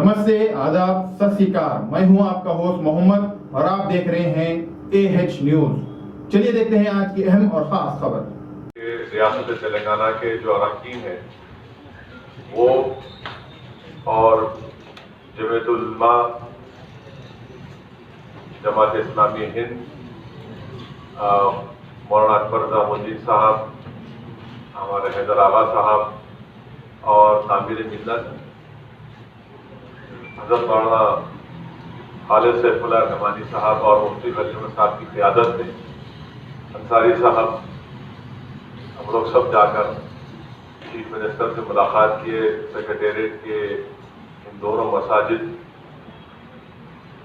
नमस्ते, आदाब, सत श्री अकाल। मैं हूं आपका होस्ट मोहम्मद और आप देख रहे हैं AH न्यूज। चलिए देखते हैं आज की अहम और खास खबर। रियासत तेलंगाना के जो अरकान हैं वो और जमीयतुल उलमा, जमात इस्लामी हिंद, मौलाना अकबर ज़ामुद्दीन साहब, हमारे हैदर आगा साहब और तामीर मिल्लत हज़रत मौलाना खालिद सैफुल्लाह रहमानी साहब और मुफ्ती खलील साहब की क़यादत में अंसारी साहब हम लोग सब जाकर चीफ मिनिस्टर से मुलाकात किए। सेक्रेटेरिएट के इन दोनों मसाजिद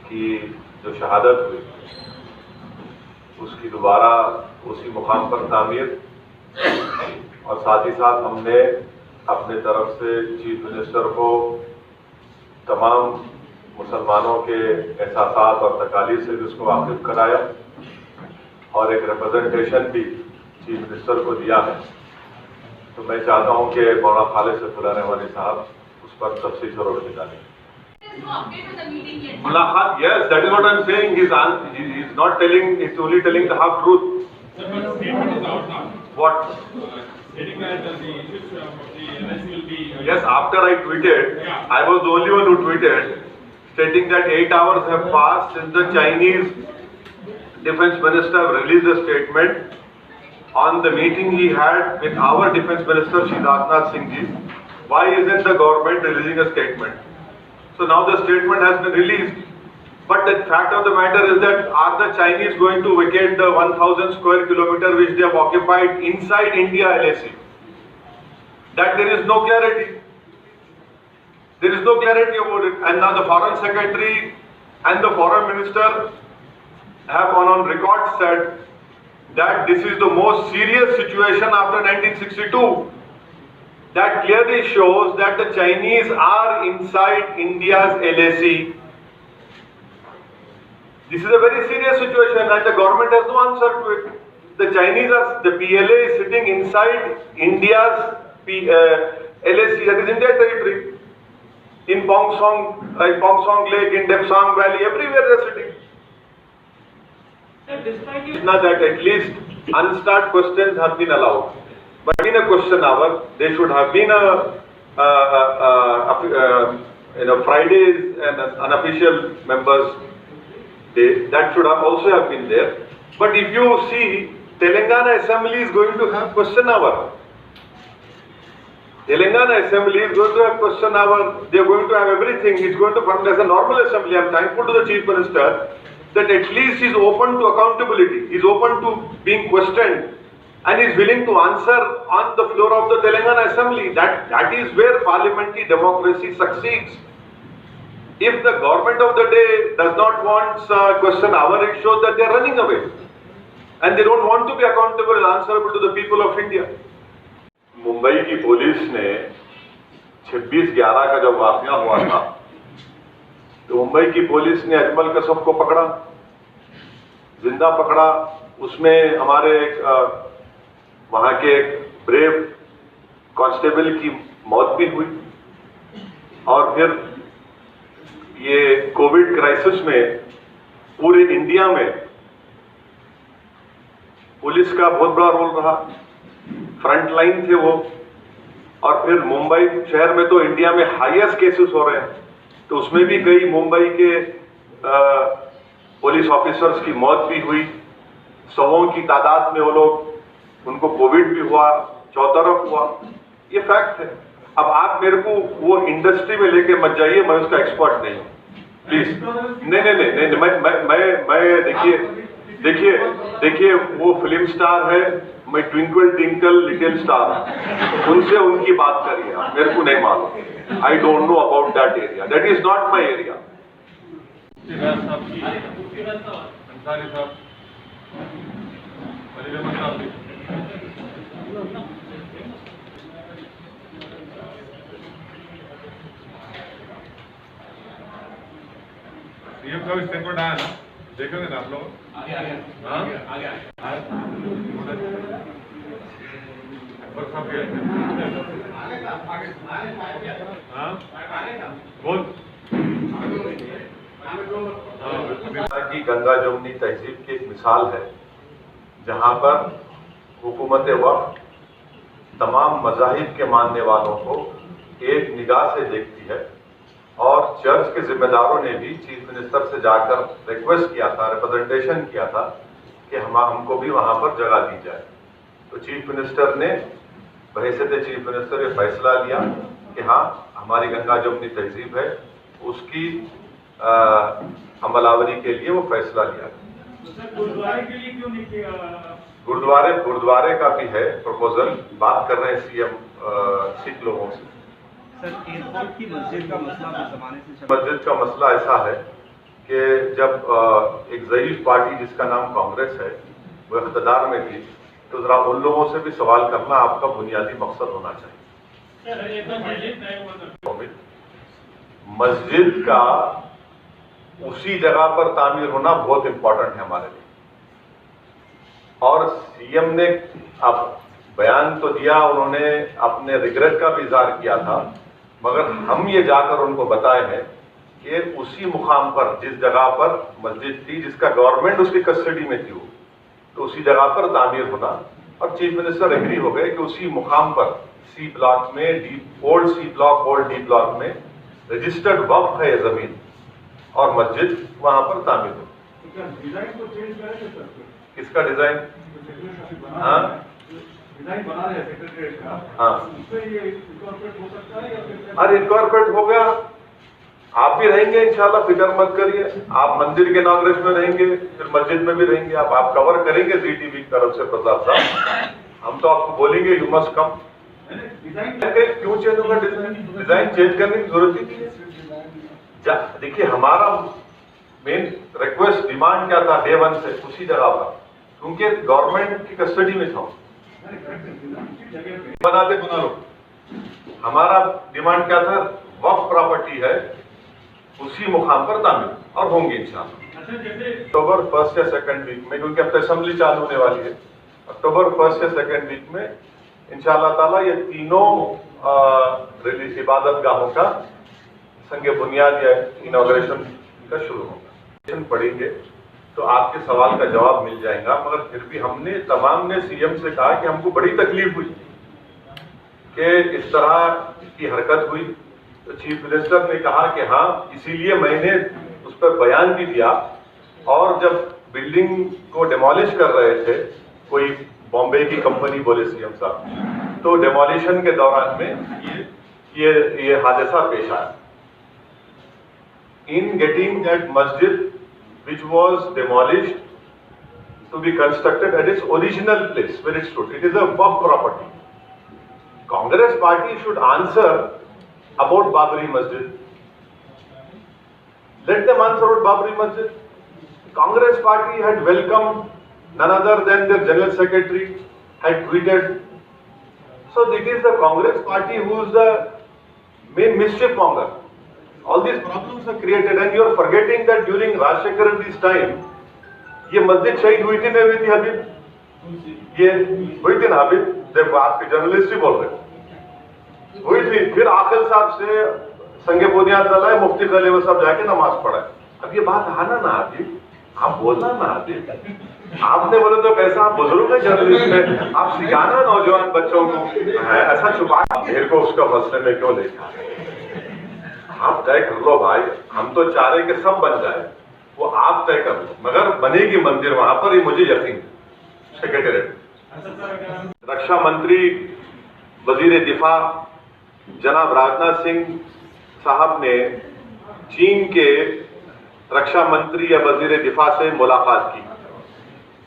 की जो शहादत हुई उसकी दोबारा उसी मुकाम पर तामीर, और साथ ही साथ हमने अपने तरफ से चीफ मिनिस्टर को तमाम मुसलमानों के एहसासात और तकालीफ से भी उसको वाकिफ कराया और एक रिप्रेजेंटेशन भी चीफ मिनिस्टर को दिया है। तो मैं चाहता हूं कि मौलाना खालिद सैफुल्लाह रहमानी साहब उस पर तफसील से रोशनी डालें। मुलाकात, yes, that is what I'm saying. He's not telling, he's only telling the half truth. What? Stating that the issues of the LIC will be... Yes, after I tweeted, I was the only one who tweeted, stating that 8 hours have passed since the Chinese defense minister released a statement on the meeting he had with our defense minister, Shri Rajnath Singh Ji. Why isn't the government releasing a statement? So now the statement has been released. But the fact of the matter is that are the Chinese going to vacate the 1,000 square kilometer which they have occupied inside India LAC? That there is no clarity. There is no clarity about it. And now the foreign secretary and the foreign minister have on record said that this is the most serious situation after 1962. That clearly shows that the Chinese are inside India's LAC. This is a very serious situation and the government has no answer to it. The Chinese are, the PLA is sitting inside India's LAC, that is India territory. In Pongsong Lake, in Depsang Valley, everywhere they are sitting. Now that at least unstart questions have been allowed. But in a question hour, there should have been Fridays and unofficial members. That should have also have been there. But if you see, Telangana Assembly is going to have question hour. Telangana Assembly is going to have question hour. They are going to have everything. It's going to function as a normal assembly. I am thankful to the Chief Minister that at least he is open to accountability. He is open to being questioned and is willing to answer on the floor of the Telangana Assembly. That is where parliamentary democracy succeeds. If the government of the day does not want question hour, it shows that they are running away. And they don't want to be accountable and answerable to the people of India. Mumbai की police ने 26/11 का जब वाकया हुआ था तो मुंबई की police ने अजमल कसब को पकड़ा, जिंदा पकड़ा। उसमें हमारे वहां के ब्रेव कांस्टेबल की मौत भी हुई। और फिर ये कोविड क्राइसिस में पूरे इंडिया में पुलिस का बहुत बड़ा रोल रहा, फ्रंट लाइन थे वो। और फिर मुंबई शहर में तो इंडिया में हाईएस्ट केसेस हो रहे हैं, तो उसमें भी कई मुंबई के पुलिस ऑफिसर्स की मौत भी हुई। 100 की तादाद में वो लोग, उनको कोविड भी हुआ, चौतरफ हुआ। ये फैक्ट है। अब आप मेरे को वो इंडस्ट्री में लेके मत जाइए, मैं उसका एक्सपर्ट नहीं हूँ, प्लीज। नहीं, मैं देखिए वो फिल्म स्टार है, मैं ट्विंकल ट्विंकल लिटिल स्टार, उनसे उनकी बात करिए, मेरे को नहीं मालूम। I don't know about that area, that is not my area. Ansari साहब, सीएम का भी स्टेटमेंट आया ना, देखेंगे ना आप लोग? बोल کی گنگا جمنی تہذیب کی ایک مثال ہے جہاں پر حکومت وقت تمام مذاہب کے ماننے والوں کو ایک نگاہ سے دیکھتی ہے، اور چرچ کے ذمہ داروں نے بھی چیف منسٹر سے جا کر ریکویسٹ کیا تھا، ریپرزنٹیشن کیا تھا کہ ہم کو بھی وہاں پر جگہ دی جائے. تو چیف منسٹر نے بحیثیت چیف منسٹر یہ فیصلہ لیا کہ ہاں ہماری گنگا جمنی تہذیب ہے، اس کی عمل آوری کے لیے وہ فیصلہ لیا. گرودوارے کے لیے کیوں نہیں کیا؟ گرودوارے کا بھی ہے پروپوزل، بات کر رہے ہیں سی ایم سکھ لوگوں سے. سر ایئرپورٹ کی مسجد کا مسئلہ زمانے سے مسجد کا مسئلہ ایسا ہے کہ جب ایک ضعیف پارٹی جس کا نام کانگریس ہے وہ اقتدار میں تھی، تو ذرا ان لوگوں سے بھی سوال کرنا آپ کا بنیادی مقصد ہونا چاہیے. مسجد کا اسی جگہ پر تعمیر ہونا بہت امپورٹنٹ ہے ہمارے لیے، اور سی ایم نے اب بیان تو دیا، انہوں نے اپنے ریگریٹ کا بھی اظہار کیا تھا، مگر ہم یہ جا کر ان کو بتائے ہیں کہ اسی مقام پر جس جگہ پر مسجد تھی، جس کا گورنمنٹ اس کی کسٹڈی میں تھی، وہ تو اسی جگہ پر تعمیر ہونا. اور چیف منسٹر ایگری ہو گئے کہ اسی مقام پر سی بلاک میں اولڈ سی بلاک اولڈ ڈی بلاک میں رجسٹرڈ وقف ہے یہ زمین، اور مسجد وہاں پر تعمیر ہو. ڈیزائن کو چینج کریں گے سر؟ کس کا ڈیزائن؟ ہاں ڈیزائن بنا رہے ہیں سیکریٹریٹ کا، ہاں، اس میں یہ انکارپوریٹ ہو سکتا ہے یا پھر؟ ارے انکارپوریٹ ہو گیا، آپ بھی رہیں گے انشاءاللہ، فکر مت کریے. آپ مندر کے اناگریشن میں رہیں گے، پھر مسجد میں بھی رہیں گے. آپ کور کریں گے زی ٹی وی کی طرف سے پرتاپ صاحب. ہم تو آپ کو بولیں گے یو مسٹ کم. کیوں چینج ہوگا ڈیزائن؟ ڈیزائن چینج کرنے کی ضرورت ہی نہیں ہے. دیکھیے ہمارا مین ریکویسٹ ڈیمانڈ کیا تھا ڈے ون سے، اسی جگہ پر، کیونکہ گورنمنٹ کی کسٹڈی میں تھا. بناتے گنا لو، ہمارا ڈیمانڈ کیا تھا؟ وقف پراپرٹی ہے، اسی مقام پر تعمیر، اور ہوں گے انشاءاللہ اکتوبر فرسٹ یا سیکنڈ ویک میں، کیونکہ اب تو اسمبلی چالو ہونے والی ہے. اکتوبر فرسٹ یا سیکنڈ ویک میں انشاءاللہ تعالیٰ یہ تینوں عبادت گاہوں کا سنگ بنیاد یا انوگریشن کا شروع ہوگا. پڑھیں گے تو آپ کے سوال کا جواب مل جائے گا، مگر پھر بھی ہم نے تمام نے سی ایم سے کہا کہ ہم کو بڑی تکلیف ہوئی کہ اس طرح کی حرکت ہوئی. تو چیف منسٹر نے کہا کہ ہاں اسی لیے میں نے اس پر بیان بھی دیا، اور جب بلڈنگ کو ڈیمالش کر رہے تھے، کوئی بامبے کی کمپنی بولے سی ایم صاحب، تو ڈیمالیشن کے دوران میں یہ حادثہ پیش آیا. In getting that masjid which was demolished to be constructed at its original place where it stood, it is a waqf property. Congress party should answer about Babri Masjid. Let them answer about Babri Masjid. Congress party had welcomed none other than their general secretary had tweeted. So it is the Congress party who is the main mischief monger. All these problems are created, and you are forgetting that during Rajshekhar Reddy's time, یہ مسجد شہید ہوئی تھی نہیں ہوئی تھی حبیب؟ یہ ہوئی تھی نا حبیب؟ دیکھو آپ کے جرنلسٹ ہی بول رہے ہوئی تھی. پھر عاقل صاحب سے سنگ بنیاد ڈالا ہے، مفتی خلیفہ صاحب جا کے نماز پڑھا. اب یہ بات آنا نا حبیب، آپ بولنا نا حبیب. آپ نے بولے تو کیسا آپ بزرگ ہیں جرنلسٹ میں، آپ سکھانا نوجوان بچوں کو، ایسا چھپا پھر کو اس کا مسئلے میں کیوں لے کے آپ طے کر لو بھائی. ہم تو چاہ رہے کہ سب بن جائے، وہ آپ طے کر لو، مگر بنے گی مندر وہاں پر، یہ مجھے یقین. سیکریٹریٹ رکشا منتری وزیر دفاع جناب راجناتھ سنگھ صاحب نے چین کے رکشا منتری یا وزیر دفاع سے ملاقات کی.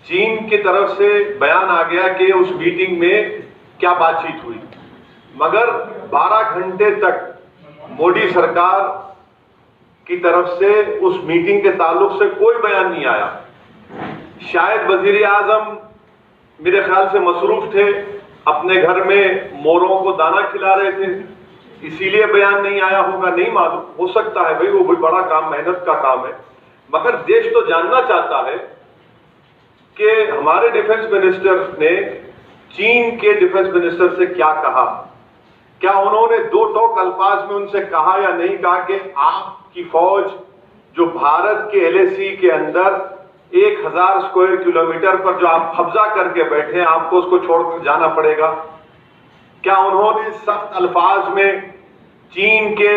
چین کی طرف سے بیان آ گیا کہ اس میٹنگ میں کیا بات چیت ہوئی، مگر 12 گھنٹے تک مودی سرکار کی طرف سے اس میٹنگ کے تعلق سے کوئی بیان نہیں آیا. شاید وزیر اعظم میرے خیال سے مصروف تھے، اپنے گھر میں موروں کو دانا کھلا رہے تھے، اسی لیے بیان نہیں آیا ہوگا، نہیں معلوم. ہو سکتا ہے بھائی، وہ بہت بڑا کام، محنت کا کام ہے. مگر دیش تو جاننا چاہتا ہے کہ ہمارے ڈیفنس منسٹر نے چین کے ڈیفنس منسٹر سے کیا کہا. کیا انہوں نے 2 ٹوک الفاظ میں ان سے کہا یا نہیں کہا کہ آپ کی فوج जो भारत के LAC के अंदर 1000 स्क्वायर किलोमीटर पर जो आप कब्जा करके बैठे हैं, आपको उसको छोड़कर जाना पड़ेगा? क्या उन्होंने सख्त अल्फाज में चीन के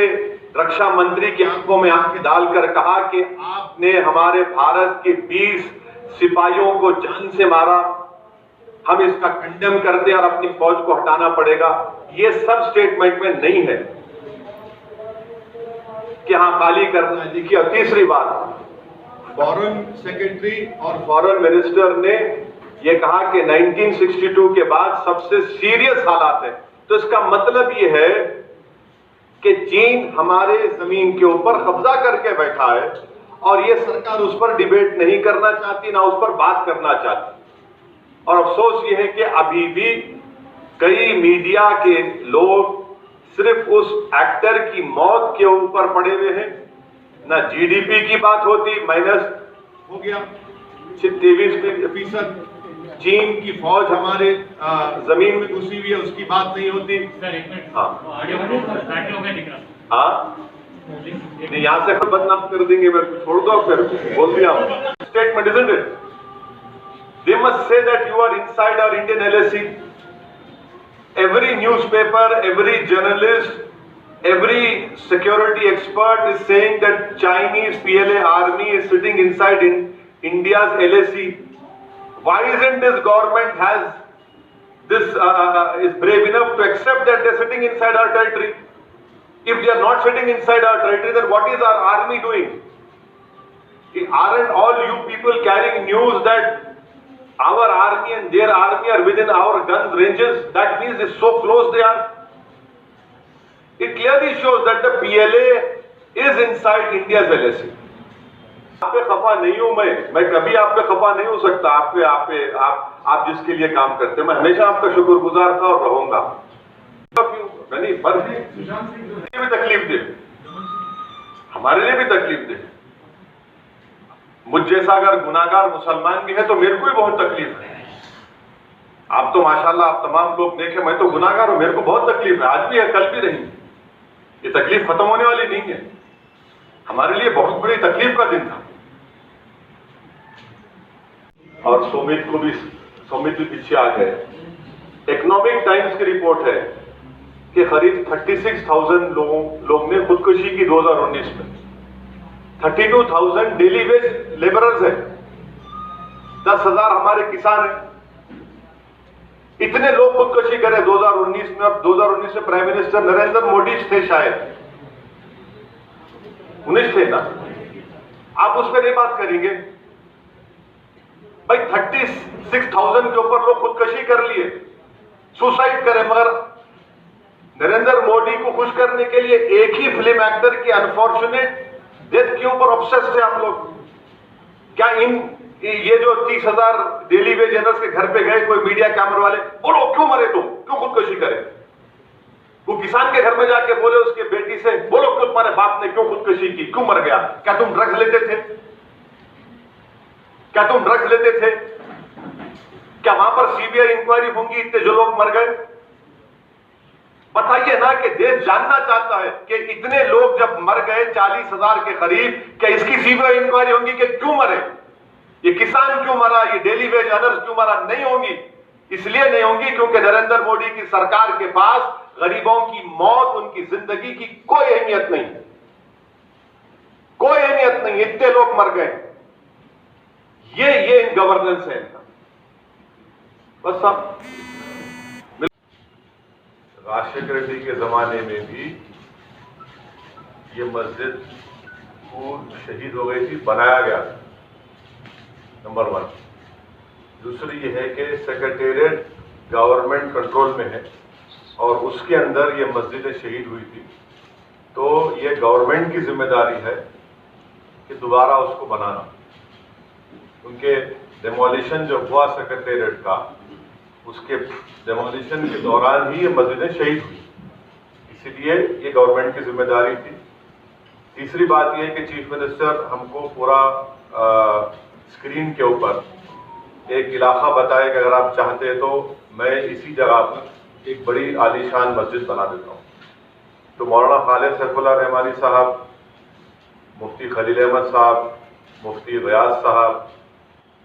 रक्षा मंत्री की आंखों में आंखें डालकर कहा कि आपने हमारे भारत के 20 सिपाहियों को जान से मारा, हम इसका कंडेम करते हैं और अपनी फौज को हटाना पड़ेगा? ये सब स्टेटमेंट में नहीं है कि हाँ खाली करना है। देखिए, और तीसरी बात, फॉरेन सेक्रेटरी और फॉरेन मिनिस्टर ने ये कहा कि 1962 के बाद सबसे सीरियस हालात है। तो इसका मतलब ये है कि चीन हमारे जमीन के ऊपर कब्जा करके बैठा है और ये सरकार उस पर डिबेट नहीं करना चाहती, ना उस पर बात करना चाहती। और अफसोस ये है कि अभी भी कई मीडिया के लोग सिर्फ उस एक्टर की मौत के ऊपर पड़े हुए हैं। ना GDP की बात होती, माइनस हो गया 23%। चीन की फौज हमारे जमीन में घुसी हुई है, उसकी बात नहीं होती। हाँ, नहीं, यहाँ से बदनाम कर देंगे मेरे को, छोड़ दो, फिर बोल दिया statement, isn't it? They must say that you are inside our Indian LAC. Every newspaper, every journalist, every security expert is saying that Chinese PLA army is sitting inside India's LAC. Why isn't this government is brave enough to accept that they're sitting inside our territory? If they are not sitting inside our territory, then what is our army doing? Aren't all you people carrying news that our army and their army are within our gun ranges? That means it's so close they are. It clearly shows that the PLA is inside India's LAC. आप पे खफा नहीं हूं मैं कभी आप पे खफा नहीं हो सकता। आप जिसके लिए काम करते हैं, मैं हमेशा आपका शुक्रगुजार था और रहूंगा। नहीं, पर भी तकलीफ दे, हमारे लिए भी तकलीफ दे। मुझ जैसा अगर गुनाहगार मुसलमान भी है तो मेरे को भी बहुत तकलीफ है। आप तो माशाल्लाह आप तमाम लोग देखे, मैं तो गुनाहगार हूं, मेरे को बहुत तकलीफ है, आज भी है, कल भी रही। ये तकलीफ खत्म होने वाली नहीं है। हमारे लिए बहुत बड़ी तकलीफ का दिन था। और सोमित भी पीछे आ गए। इकोनॉमिक टाइम्स की रिपोर्ट है कि करीब 36,000 लोग ने खुदकुशी की 2019 में। 32,000 डेली वेज लेबरर्स है, 10,000 हमारे किसान हैं। इतने लोग खुदकुशी करे 2019 में। अब 2019 में प्राइम मिनिस्टर नरेंद्र मोदी थे, शायद 19 थे ना, आप उस पर नहीं बात करेंगे भाई? 36,000 के ऊपर लोग खुदकुशी कर लिए, सुसाइड करे, मगर नरेंद्र मोदी को खुश करने के लिए एक ही फिल्म एक्टर की अनफॉर्चुनेट डेथ के ऊपर ऑब्सेस्ड है आप लोग। क्या ये जो 30,000 डेली वेज अर्नर्स के घर पे गए कोई मीडिया कैमरा वाले, बोलो क्यों मरे तुम, क्यों खुदकुशी करे? वो किसान के घर में जाके बोले उसके बेटी से, बोलो क्यों तुम्हारे बाप ने क्यों खुदकुशी की, क्यों मर गया? क्या तुम ड्रग्स लेते थे? क्या तुम ड्रग्स लेते थे? क्या वहां पर CBI इंक्वायरी होंगी इतने जो लोग मर गए? बताइए ना कि देश जानना चाहता है कि इतने लोग जब मर गए 40,000 के करीब, क्या इसकी CBI इंक्वायरी होंगी कि क्यों मरे? ये किसान क्यों मरा, ये डेली वेज अर्नर्स क्यों मरा? नहीं होंगी। इसलिए नहीं होंगी क्योंकि नरेंद्र मोदी की सरकार के पास गरीबों की मौत, उनकी जिंदगी की कोई अहमियत नहीं, कोई अहमियत नहीं। इतने लोग मर गए, ये गवर्नेंस है इनका। बस सब राजशेखर रेड्डी के जमाने में भी ये मस्जिद शहीद हो गई थी, बनाया गया, नंबर 1। दूसरी ये है कि सेक्रेटेरिएट गवर्नमेंट कंट्रोल में है और उसके अंदर ये मस्जिदें शहीद हुई थी, तो ये गवर्नमेंट की जिम्मेदारी है कि दोबारा उसको बनाना। उनके डेमोलिशन जो हुआ सेक्रेटेरिएट का, उसके डेमोलिशन के दौरान ही ये मस्जिदें शहीद हुई, इसीलिए ये गवर्नमेंट की जिम्मेदारी थी। तीसरी बात यह है कि चीफ मिनिस्टर हमको पूरा स्क्रीन के ऊपर एक इलाका बताए कि अगर आप चाहते हैं तो मैं इसी जगह पर एक बड़ी आलीशान मस्जिद बना देता हूँ। तो मौलाना खालिद सैफुल्लाह रहमानी साहब, मुफ्ती मुफ्ती खलील अहमद साहब, मुफ्ती रियाज साहब,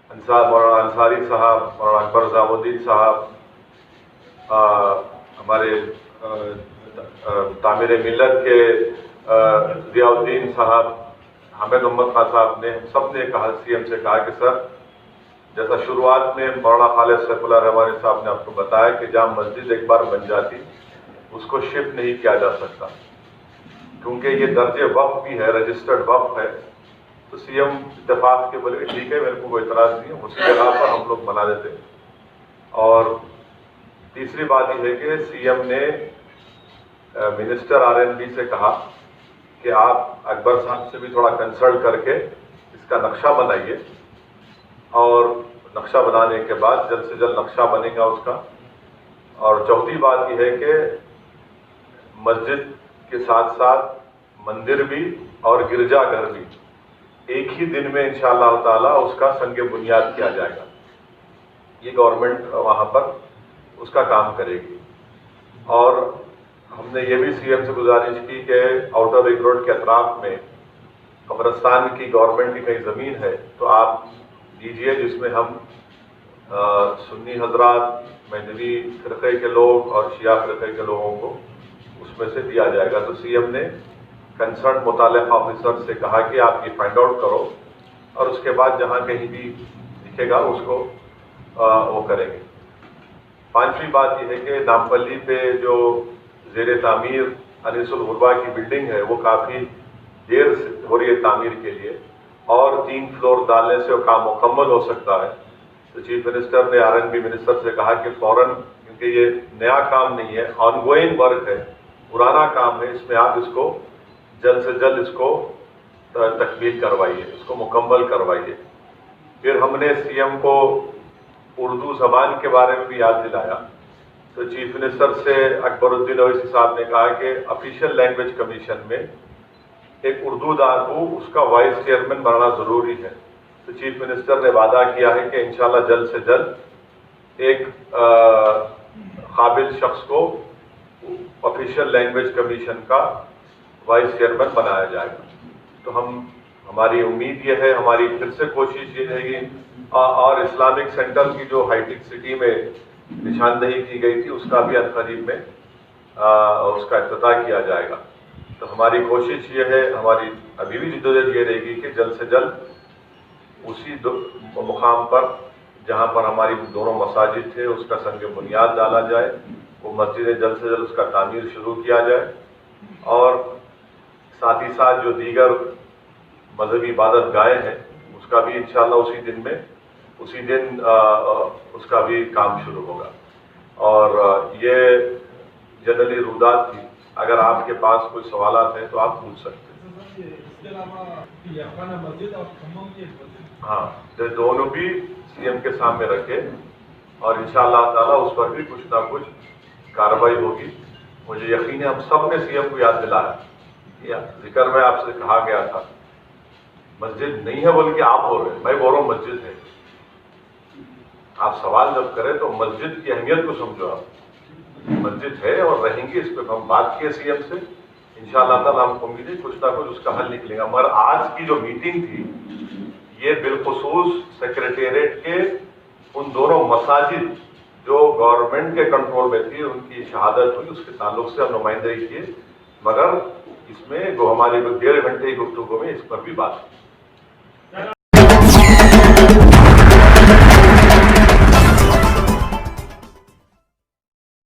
मौलाना अंसारी साहब, मौलाना अकबर निजामुद्दीन साहब, हमारे तामीर मिल्लत के ज़ियाउद्दीन साहब, हामिद मोहम्मद खान साहब ने, सब ने कहा, सीएम से कहा कि सर, जैसा शुरुआत में मौलाना खालिद सैफुल्लाह रहमानी साहब ने आपको बताया कि जहाँ मस्जिद एक बार बन जाती उसको शिफ्ट नहीं किया जा सकता, क्योंकि ये दर्जे वक्फ भी है, रजिस्टर्ड वक्फ है। तो सीएम इत्तेफाक के बोले ठीक है, मेरे को कोई इतराज़ नहीं है, उसी जगह पर हम लोग बना देते। और तीसरी बात यह है कि सीएम ने मिनिस्टर आरएनबी से कहा कि आप अकबर साहब से भी थोड़ा कंसल्ट करके इसका नक्शा बनाइए, और नक्शा बनाने के बाद जल्द से जल्द नक्शा बनेगा उसका। और चौथी बात यह है कि मस्जिद के साथ साथ मंदिर भी और गिरजाघर भी एक ही दिन में इंशाअल्लाह ताला उसका संग बुनियाद किया जाएगा। ये गवर्नमेंट वहाँ पर उसका काम करेगी। और हमने ये भी सीएम से गुजारिश की कि आउटर रिंग रोड के अतराफ में कब्रिस्तान की गवर्नमेंट की कहीं ज़मीन है तो आप दीजिए, जिसमें हम सुन्नी हजरात, मदनी फ़िरक़े के लोग और शिया फ़िरक़े के लोगों को उसमें से दिया जाएगा। तो सीएम ने कंसर्न मुताल्लिक़ ऑफिसर से कहा कि आप ये फाइंड आउट करो और उसके बाद जहाँ कहीं भी दिखेगा उसको वो करेंगे। पांचवी बात यह है कि नामपल्ली पे जो ज़ेर तामीर अनीसुल गुरबा की बिल्डिंग है वो काफ़ी देर से हो रही है तामीर के लिए, और 3 फ्लोर डालने से वो काम मुकम्मल हो सकता है। तो चीफ मिनिस्टर ने आरएनबी मिनिस्टर से कहा कि फ़ौरन, क्योंकि ये नया काम नहीं है, ऑनगोइंग वर्क है, पुराना काम है, इसमें आप इसको जल्द से जल्द इसको तकमील करवाइए, इसको मुकम्मल करवाइए। फिर हमने सीएम को उर्दू ज़बान के बारे में भी याद दिलाया। तो चीफ मिनिस्टर से अकबरुद्दीन ओवैसी साहब ने कहा कि ऑफिशियल लैंग्वेज कमीशन में एक उर्दू दार को उसका वाइस चेयरमैन बनाना ज़रूरी है। तो चीफ मिनिस्टर ने वादा किया है कि इंशाल्लाह जल्द से जल्द एक काबिल शख्स को ऑफिशियल लैंग्वेज कमीशन का वाइस चेयरमैन बनाया जाएगा। तो हमारी उम्मीद ये है, हमारी फिर से कोशिश ये रहेगी, और इस्लामिक सेंटर की जो हाईटेक सिटी में निशानदही की गई थी उसका भी अनकरीब में उसका इफ्तिताह किया जाएगा। तो हमारी कोशिश ये है, हमारी अभी भी जिद्दोजहद ये रहेगी कि जल्द से जल्द उसी मुकाम पर जहाँ पर हमारी दोनों मसाजिद थे उसका संग बुनियाद डाला जाए, वो मस्जिदें जल्द से जल्द उसका तामीर शुरू किया जाए, और साथ ही साथ जो दीगर मजहबी इबादत गाहें हैं उसका भी इंशाअल्लाह उसी दिन उसका भी काम शुरू होगा। और ये जनरली रुदात थी, अगर आपके पास कोई सवालात हैं तो आप पूछ सकते हैं। इसके अलावा याखाना मस्जिद और खम्मम की एक मस्जिद, हाँ, तो दोनों भी सीएम के सामने रखे, और इंशाअल्लाह ताला उस पर भी कुछ ना कुछ कार्रवाई होगी। मुझे यकीन है हम सब ने सीएम को याद दिलाया, जिक्र में आपसे कहा गया था मस्जिद नहीं है बोल के आप बोल रहे हैं, मैं बोल रहा हूँ मस्जिद है। आप सवाल जब करें तो मस्जिद की अहमियत को समझो। आप मस्जिद है और रहेंगे, इस पर हम बात किए सीएम से, इंशाअल्लाह ताला हम उम्मीद है कुछ ना कुछ उसका हल निकलेगा। मगर आज की जो मीटिंग थी ये बिलखुसूस सेक्रेटेरिएट के उन दोनों मसाजिद जो गवर्नमेंट के कंट्रोल में थी उनकी शहादत हुई, उसके ताल्लुक से हम नुमाइंदगी किए, मगर इसमें जो हमारी 1.5 घंटे की गुफ्तगू में इस पर भी बात की।